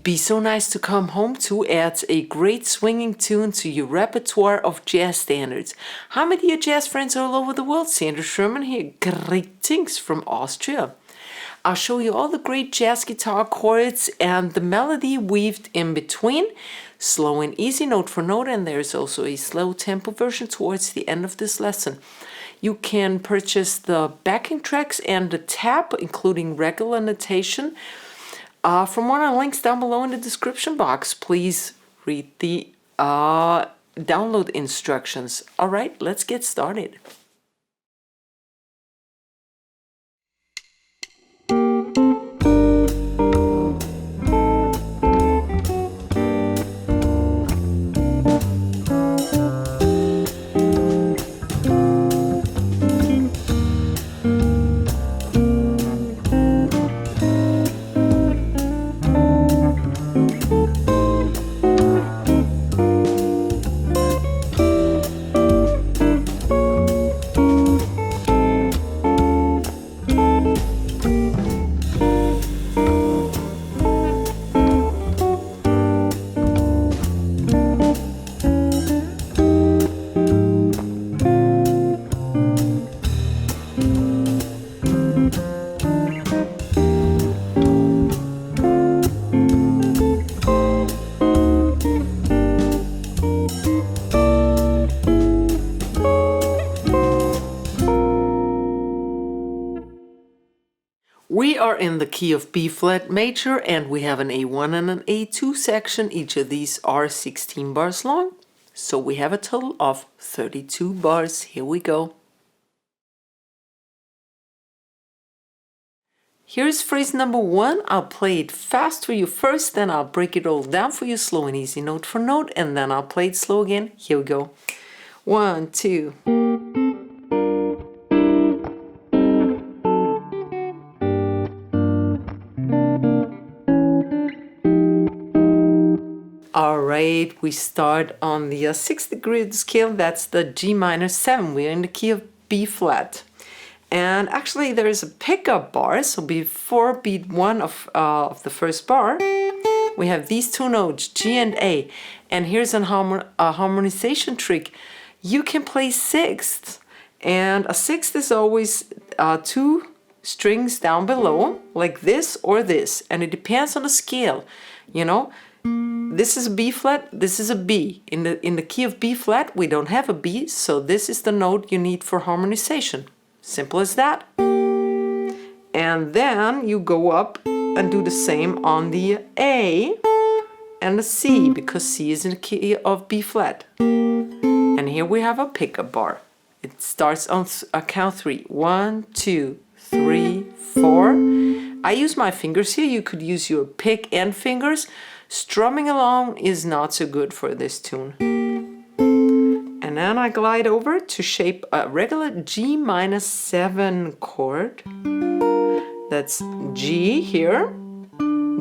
Be So Nice to Come Home To adds a great swinging tune to your repertoire of jazz standards. How many of your jazz friends all over the world? Sandra Sherman here. Greetings from Austria. I'll show you all the great jazz guitar chords and the melody weaved in between, slow and easy note for note, and there's also a slow tempo version towards the end of this lesson. You can purchase the backing tracks and the tab, including regular notation, from one of the links down below in the description box. Please read the download instructions. All right, let's get started. We are in the key of B flat major, and we have an A1 and an A2 section. Each of these are 16 bars long, so we have a total of 32 bars. Here we go. Here's phrase number 1. I'll play it fast for you first, then I'll break it all down for you slow and easy note for note, and then I'll play it slow again. Here we go. 1, 2. Alright, we start on the 6th degree of the scale. That's the G minor 7. We're in the key of B flat. And actually there is a pickup bar, so before beat 1 of the first bar, we have these two notes, G and A. And here's a harmonization trick. You can play sixths, and a sixth is always 2 strings down below, like this or this, and it depends on the scale, you know. This is a B flat, this is a B. In the key of B flat, we don't have a B, so this is the note you need for harmonization. Simple as that. And then you go up and do the same on the A and the C, because C is in the key of B flat. And here we have a pickup bar. It starts on count 3. 1, 2, 3, 4. I use my fingers here. You could use your pick and fingers. Strumming along is not so good for this tune. And then I glide over to shape a regular G minor 7 chord. That's G here,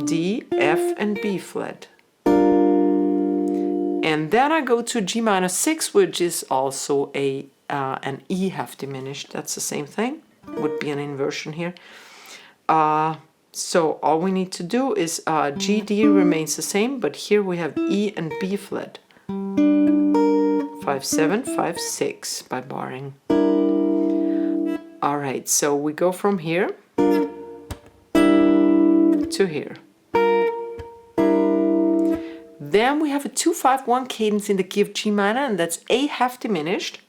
D, F, and B flat. And then I go to G minor 6, which is also an E half diminished. That's the same thing. Would be an inversion here. So all we need to do is G, D remains the same, but here we have E and B flat. 5, 7, 5, 6 by barring. All right, so we go from here to here. Then we have a 2-5-1 cadence in the key of G minor, and that's A half diminished.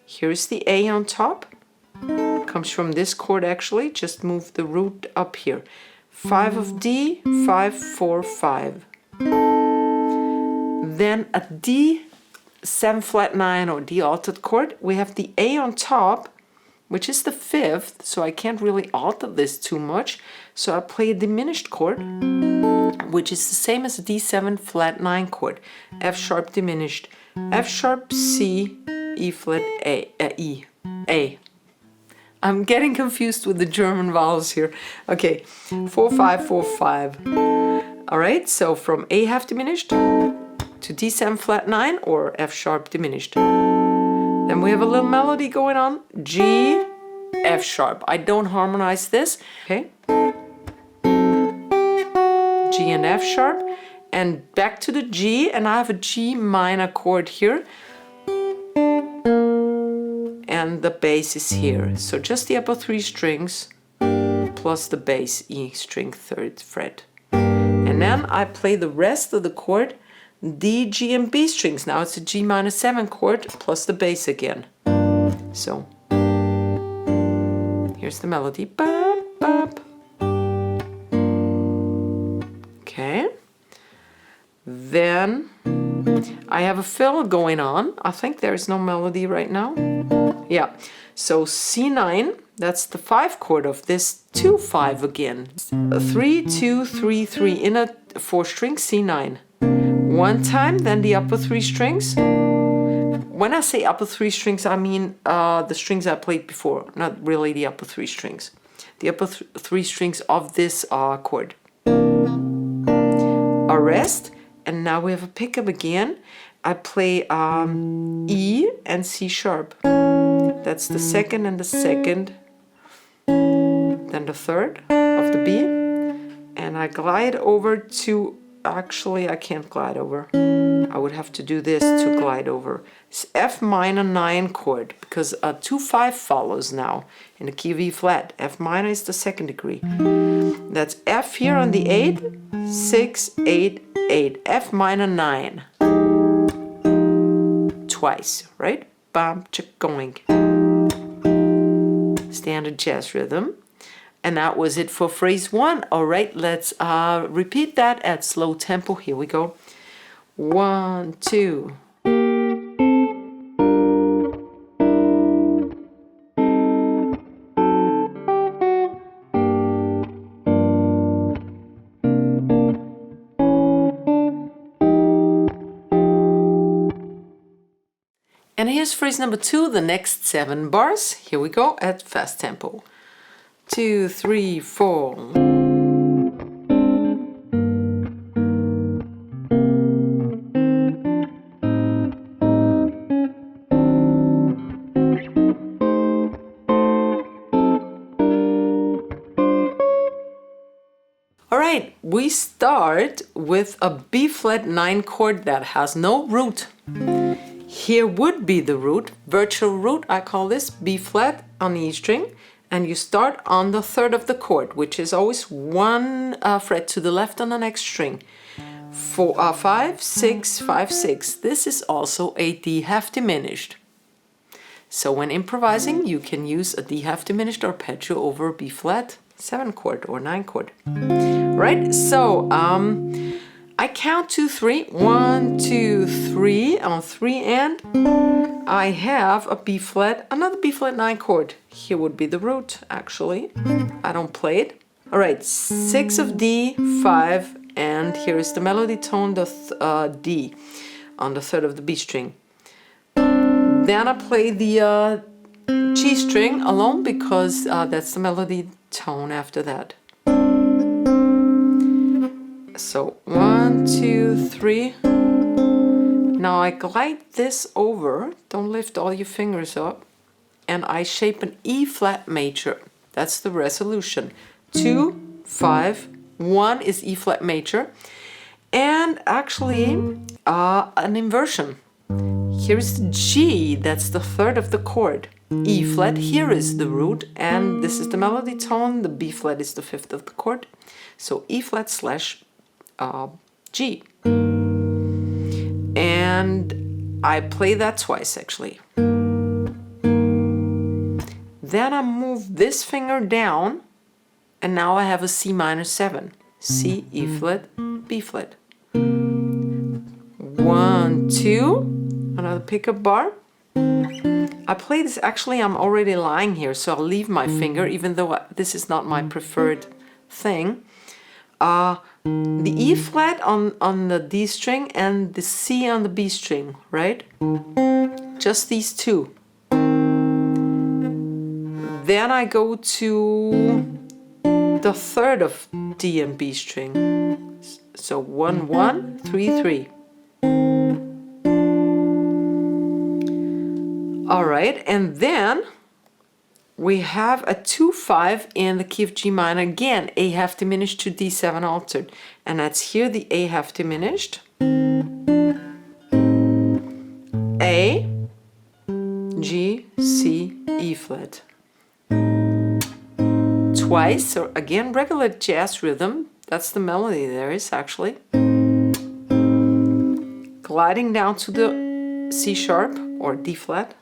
Here's the A on top. Comes from this chord actually, just move the root up here. 5 of D, 5, 4, 5. Then a D 7 flat 9 or D altered chord. We have the A on top, which is the 5th, so I can't really alter this too much. So I play a diminished chord, which is the same as a D7 flat 9 chord. F sharp diminished. F sharp, C, E flat, A, E, A. I'm getting confused with the German vowels here. Okay, 4, 5, 4, 5. All right, so from A half diminished to D7 flat 9 or F sharp diminished. Then we have a little melody going on. G, F sharp. I don't harmonize this. Okay. G and F sharp, and back to the G, and I have a G minor chord here, and the bass is here. So just the upper 3 strings plus the bass, E string 3rd fret. And then I play the rest of the chord, D, G, and B strings. Now it's a G minor 7 chord plus the bass again. So here's the melody. Bop, bop. Okay. Then I have a fill going on. I think there is no melody right now. Yeah. So C9, that's the 5 chord of this 2-5 again. 3, 2, 3, 3 in a 4 string C9. One time, then the upper 3 strings. When I say upper 3 strings, I mean the strings I played before, not really the upper 3 strings. The upper 3 strings of this chord. A rest, and now we have a pickup again. I play E and C sharp. That's the 2nd and the 2nd, then the 3rd of the B, and I glide over to, actually I can't glide over. I would have to do this to glide over. It's F minor 9 chord, because a 2-5 follows now in the key of E flat. F minor is the 2nd degree. That's F here on the 8, 6, 8, 8, F minor 9. Twice, right? Bam, chick, going. Standard jazz rhythm. And that was it for phrase 1. All right, let's repeat that at slow tempo. Here we go. 1, 2. And here's phrase number 2, the next 7 bars. Here we go at fast tempo. 2, 3, 4. All right, we start with a B flat 9 chord that has no root. Here would be the root, virtual root, I call this, B flat on the E string, and you start on the 3rd of the chord, which is always 1 fret to the left on the next string. 4, 5, 6, 5, 6. This is also a D half diminished. So when improvising, you can use a D half diminished arpeggio over a B flat 7 chord or 9 chord. Right, so I count 2, 3, 1, 2, 3 on 3, and I have a B flat, another B flat 9 chord. Here would be the root, actually. I don't play it. All right, 6 of D, 5, and here is the melody tone, the D on the 3rd of the B string. Then I play the G string alone because that's the melody tone after that. So 1, 2, 3. Now I glide this over, don't lift all your fingers up, and I shape an E flat major. That's the resolution. 2, 5, 1 is E flat major, and actually an inversion. Here's the G, that's the 3rd of the chord. E flat, here is the root, and this is the melody tone. The B flat is the 5th of the chord. So E flat slash G. And I play that twice actually. Then I move this finger down, and now I have a C minor 7. C, E flat, B flat. 1, 2, another pickup bar. I play this, actually I'm already lying here, so I'll leave my finger, even though this is not my preferred thing. The E flat on the D string and the C on the B string, right? Just these two. Then I go to the 3rd of D and B string. So 1, 1, 3, 3. All right, and then we have a 2-5 in the key of G minor. Again, A half diminished to D7 altered. And that's here the A half diminished. A, G, C, E flat. Twice, so again, regular jazz rhythm. That's the melody there is actually. Gliding down to the C sharp or D flat.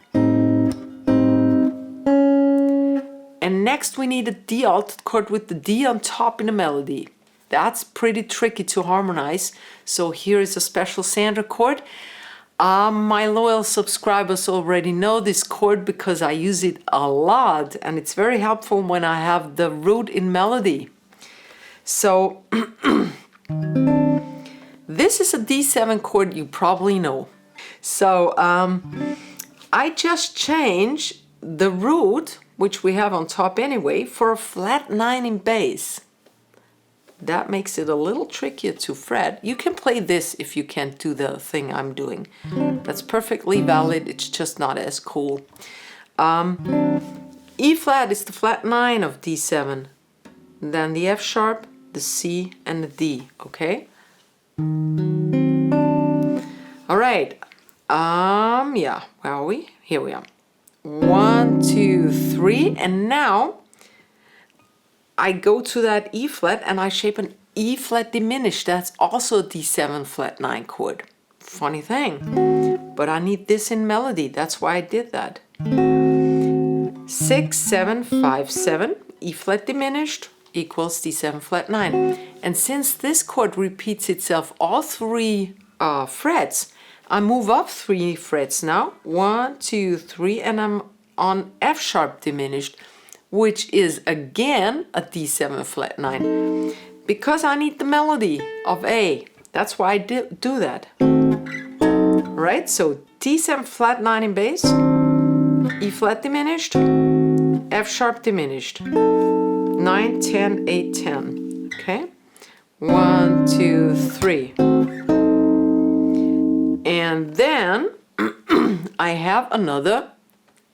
And next we need a D altered chord with the D on top in the melody. That's pretty tricky to harmonize. So here is a special Sandra chord. My loyal subscribers already know this chord because I use it a lot and it's very helpful when I have the root in melody. So this is a D7 chord you probably know. So I just changed the root, which we have on top anyway, for a flat 9 in bass. That makes it a little trickier to fret. You can play this if you can't do the thing I'm doing. That's perfectly valid, it's just not as cool. E flat is the flat 9 of D7. Then the F sharp, the C, and the D, okay? All right, yeah, where are we? Here we are. 1, 2, 3, and now I go to that E flat and I shape an E flat diminished. That's also a D7 flat 9 chord. Funny thing, but I need this in melody. That's why I did that. 6, 7, 5, 7, E flat diminished equals D7 flat 9. And since this chord repeats itself all 3 frets, I move up 3 frets now. 1, 2, 3, and I'm on F sharp diminished, which is again a D7 flat 9. Because I need the melody of A. That's why I do that. Right? So D7 flat 9 in bass, E flat diminished, F sharp diminished. 9, 10, 8, 10. Okay? 1, 2, 3. And then I have another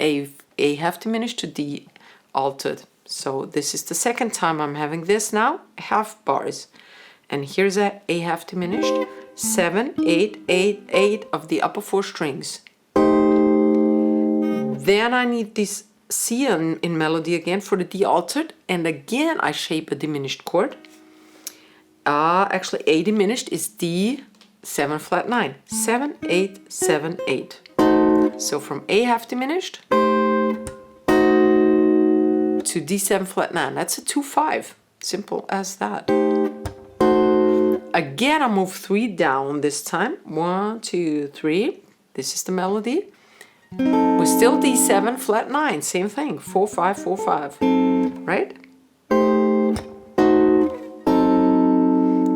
A half diminished to D altered. So this is the second time I'm having this now, half bars. And here's a half diminished, 7, 8, 8, 8 of the upper 4 strings. Then I need this C in melody again for the D altered, and again I shape a diminished chord. Actually A diminished is D7 flat 9, 7, 8, 7, 8. So from A half diminished to D7 flat 9, that's a 2-5, simple as that. Again I move 3 down this time, 1, 2, 3, this is the melody. We're still D7 flat 9, same thing, 4, 5, 4, 5, right?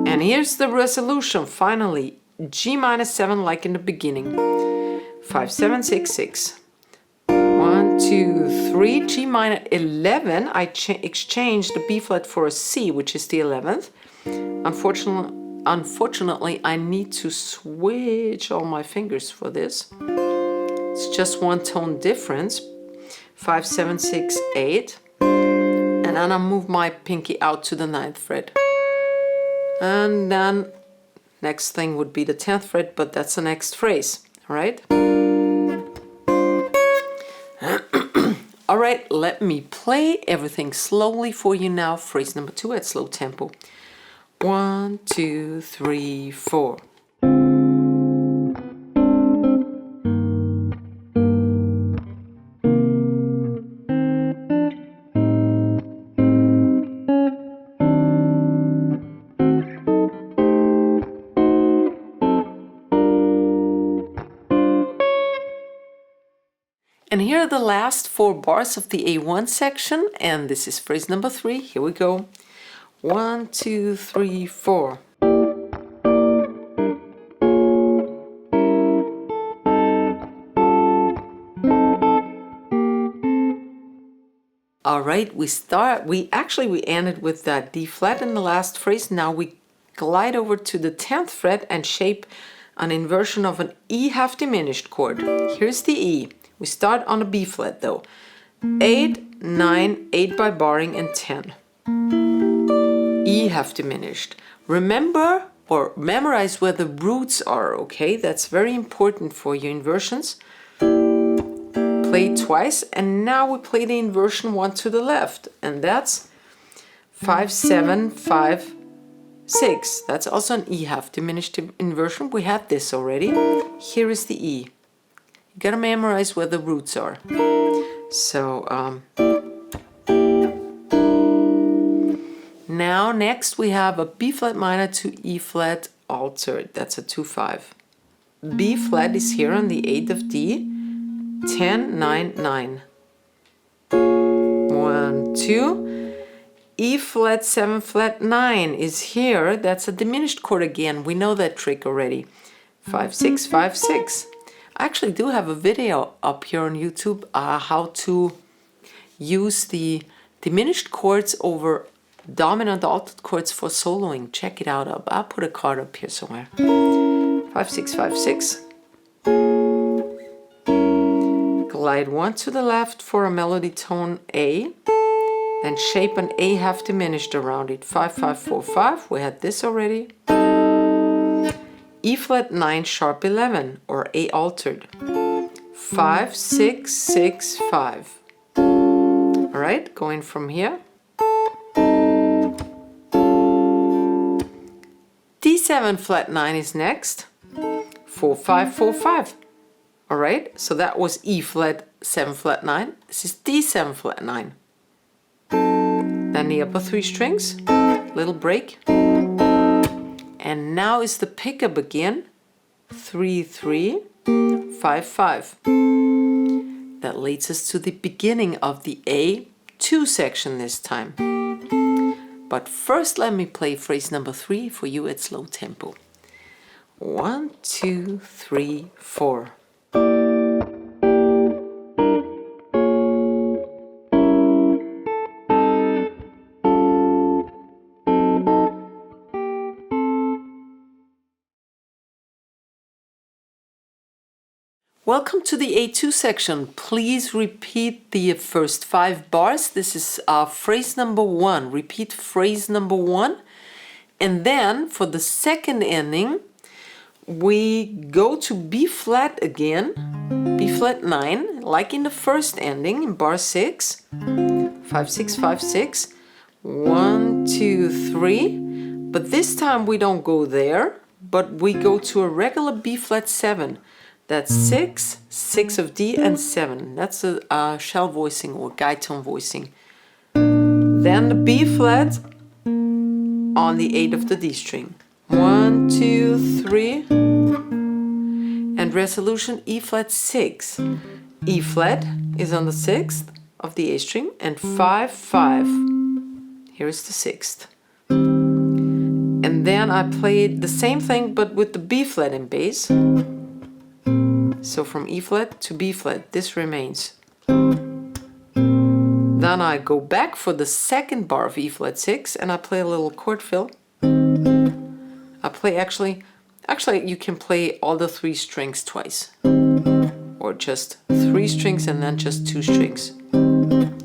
And here's the resolution, finally, G minus 7 like in the beginning, 5, 7, 6, 6. 1, 2, 3, G minor 11, I exchanged the B flat for a C, which is the 11th. Unfortunately, I need to switch all my fingers for this. It's just 1 tone difference, 5, 7, 6, 8. And then I move my pinky out to the 9th fret. And then next thing would be the 10th fret, but that's the next phrase, all right? All right, let me play everything slowly for you now. Phrase number 2 at slow tempo. 1, 2, 3, 4. And here are the last 4 bars of the A1 section, and this is phrase number 3. Here we go. 1, 2, 3, 4. All right, we ended with that D flat in the last phrase. Now we glide over to the 10th fret and shape an inversion of an E half diminished chord. Here's the E. We start on a B flat though. 8, 9, 8 by barring, and 10. E half diminished. Remember or memorize where the roots are, okay? That's very important for your inversions. Play it twice, and now we play the inversion 1 to the left, and that's 5, 7, 5, 6. That's also an E half diminished inversion. We had this already. Here is the E. You gotta memorize where the roots are. So, now next we have a B flat minor to E flat altered. That's a 2-5. B flat is here on the 8th of D. 10, 9, 9. 1, 2. E flat 7 flat 9 is here. That's a diminished chord again. We know that trick already. 5, 6, 5, 6. I actually do have a video up here on YouTube how to use the diminished chords over dominant altered chords for soloing. Check it out. I'll put a card up here somewhere. 5, 6, 5, 6. Glide 1 to the left for a melody tone A. Then shape an A half diminished around it. 5, 5, 4, 5. We had this already. E flat 9 sharp 11 or A altered. 5, 6, 6, 5. Alright, going from here. D7 flat 9 is next. 4, 5, 4, 5. Alright, so that was E flat 7 flat 9. This is D7 flat 9. Then the upper 3 strings, little break. And now is the pickup again. 3, 3, 5, 5. That leads us to the beginning of the A2 section this time. But first let me play phrase number 3 for you at slow tempo. 1, 2, 3, 4. Welcome to the A2 section. Please repeat the first 5 bars. This is phrase number 1. Repeat phrase number 1. And then for the second ending, we go to B flat again. B flat 9, like in the first ending in bar 6. 5, 6, 5, 6. 1, 2, 3. But this time we don't go there, but we go to a regular B flat 7. That's 6, 6 of D, and 7. That's a shell voicing or guide tone voicing. Then the B flat on the 8 of the D string. 1, 2, 3. And resolution E flat 6. E flat is on the 6th of the A string, and 5, 5. Here is the 6th. And then I played the same thing but with the B flat in bass. So from E flat to B flat, this remains. Then I go back for the second bar of E flat 6 and I play a little chord fill. I play actually you can play all the 3 strings twice. Or just 3 strings and then just 2 strings.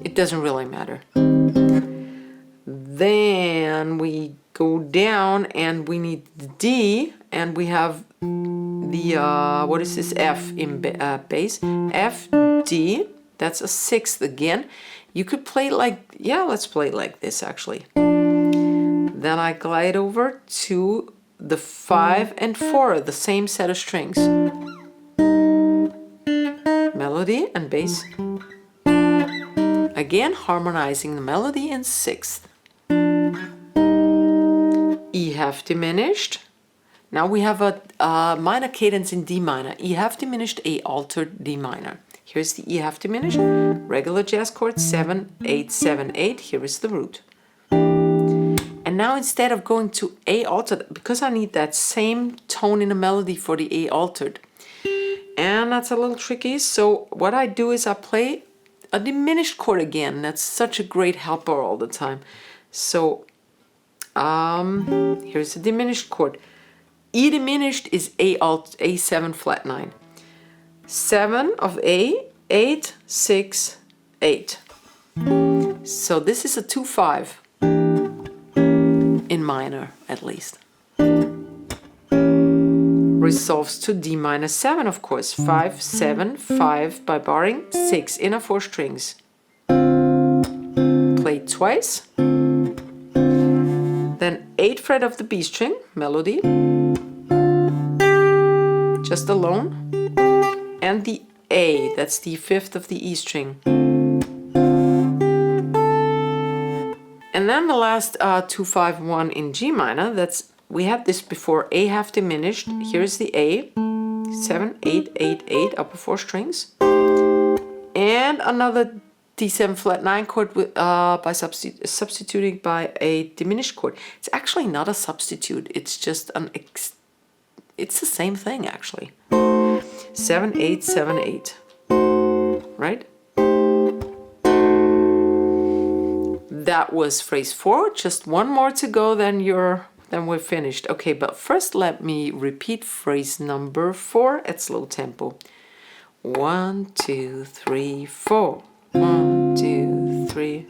It doesn't really matter. Then we go down and we need the D, and we have the what is this, F in bass. F, D, that's a 6th again. You could play it like, yeah, let's play it like this actually. Then I glide over to the 5 and 4, the same set of strings. Melody and bass. Again, harmonizing the melody in 6th. E half diminished. Now we have a minor cadence in D minor. E half diminished, A altered, D minor. Here's the E half diminished. Regular jazz chord, 7, 8, 7, 8. Here is the root. And now instead of going to A altered, because I need that same tone in the melody for the A altered. And that's a little tricky. So what I do is I play a diminished chord again. That's such a great helper all the time. So here's a diminished chord. E diminished is A7 flat 9. 7 of A, 8, 6, 8. So this is a 2-5 in minor, at least. Resolves to D minor 7, of course. 5, 7, 5 by barring 6 inner 4 strings. Played twice. Then 8th fret of the B string, melody. Just alone. And the A, that's the 5th of the E string. And then the last 2-5-1 in G minor, we had this before, A half diminished. Here's the A, 7, 8, 8, 8, upper 4 strings. And another D7 flat 9 chord by substituting by a diminished chord. It's actually not a substitute, it's just it's the same thing actually. 7, 8, 7, 8, right? That was phrase 4, just one more to go, then we're finished. Okay, but first let me repeat phrase number 4 at slow tempo. 1, 2, 3, 4. 1, 2, 3.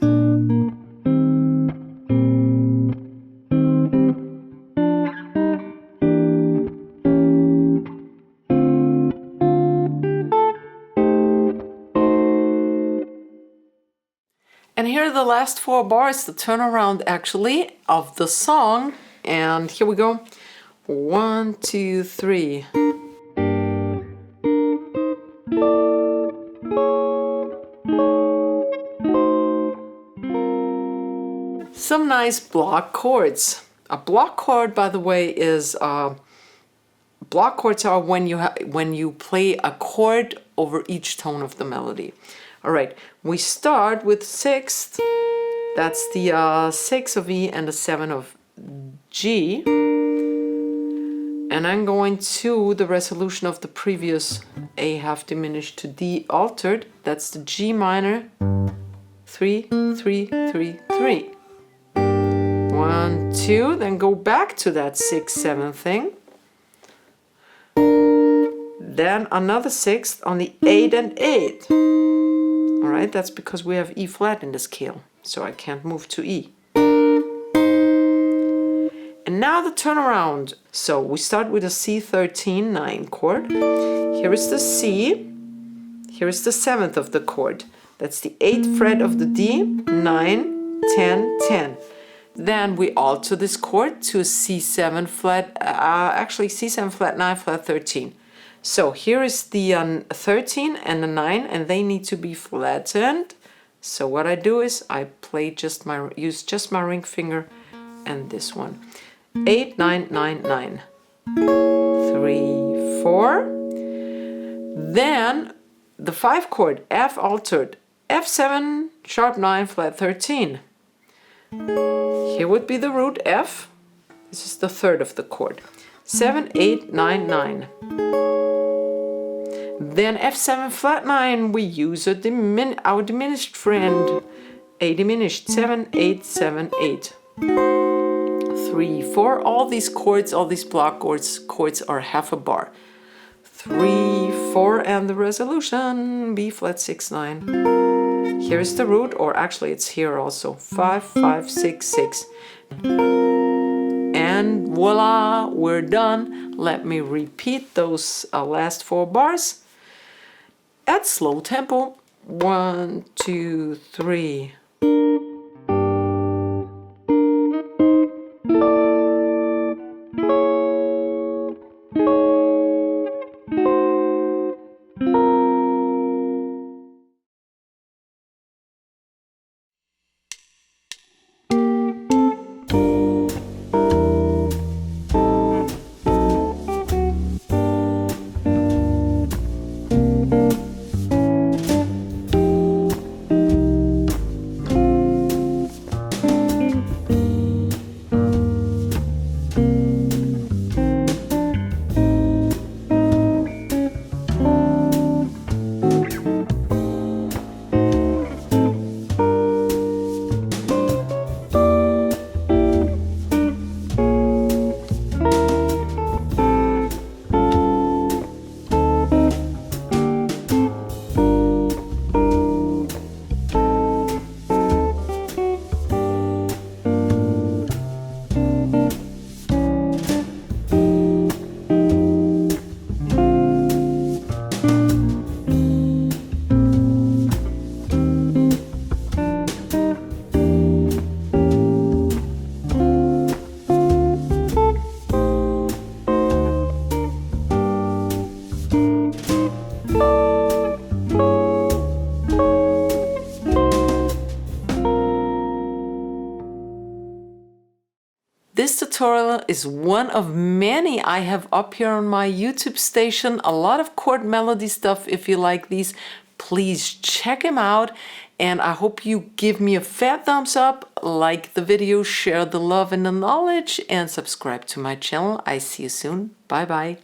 And here are the last 4 bars, the turnaround actually of the song. And here we go. 1, 2, 3. Some nice block chords. A block chord, by the way, is block chords are when you play a chord over each tone of the melody. All right, we start with 6th. That's the 6 of E and the 7 of G. And I'm going to the resolution of the previous A half diminished to D altered. That's the G minor. 3, 3, 3, 3. 1, 2, then go back to that 6, 7 thing. Then another 6th on the 8 and 8. All right, that's because we have E flat in the scale, so I can't move to E. And now the turnaround. So we start with a C13 9 chord. Here is the C. Here is the 7th of the chord. That's the 8th fret of the D, 9, 10, 10. Then we alter this chord to a C7 flat, actually C7 flat 9 flat 13. So here is the 13 and the 9, and they need to be flattened. So what I do is I play use just my ring finger and this one. 8, 9, 9, 9. 3, 4. Then the 5 chord, F altered, F7 sharp 9 flat 13. Here would be the root F. This is the 3rd of the chord. 7, 8, 9, 9. Then F7 flat 9, we use our diminished friend. A diminished, 7, 8, 7, 8. 3, 4. All these chords, all these block chords are half a bar. 3, 4, and the resolution, B flat 6, 9. Here's the root, or actually it's here also. 5, 5, 6, 6. And voila, we're done. Let me repeat those last 4 bars at slow tempo. 1, 2, 3. this tutorial is one of many I have up here on my YouTube station. A lot of chord melody stuff. If you like these, please check them out. And I hope you give me a fat thumbs up, like the video, share the love and the knowledge, and subscribe to my channel. I see you soon. Bye bye.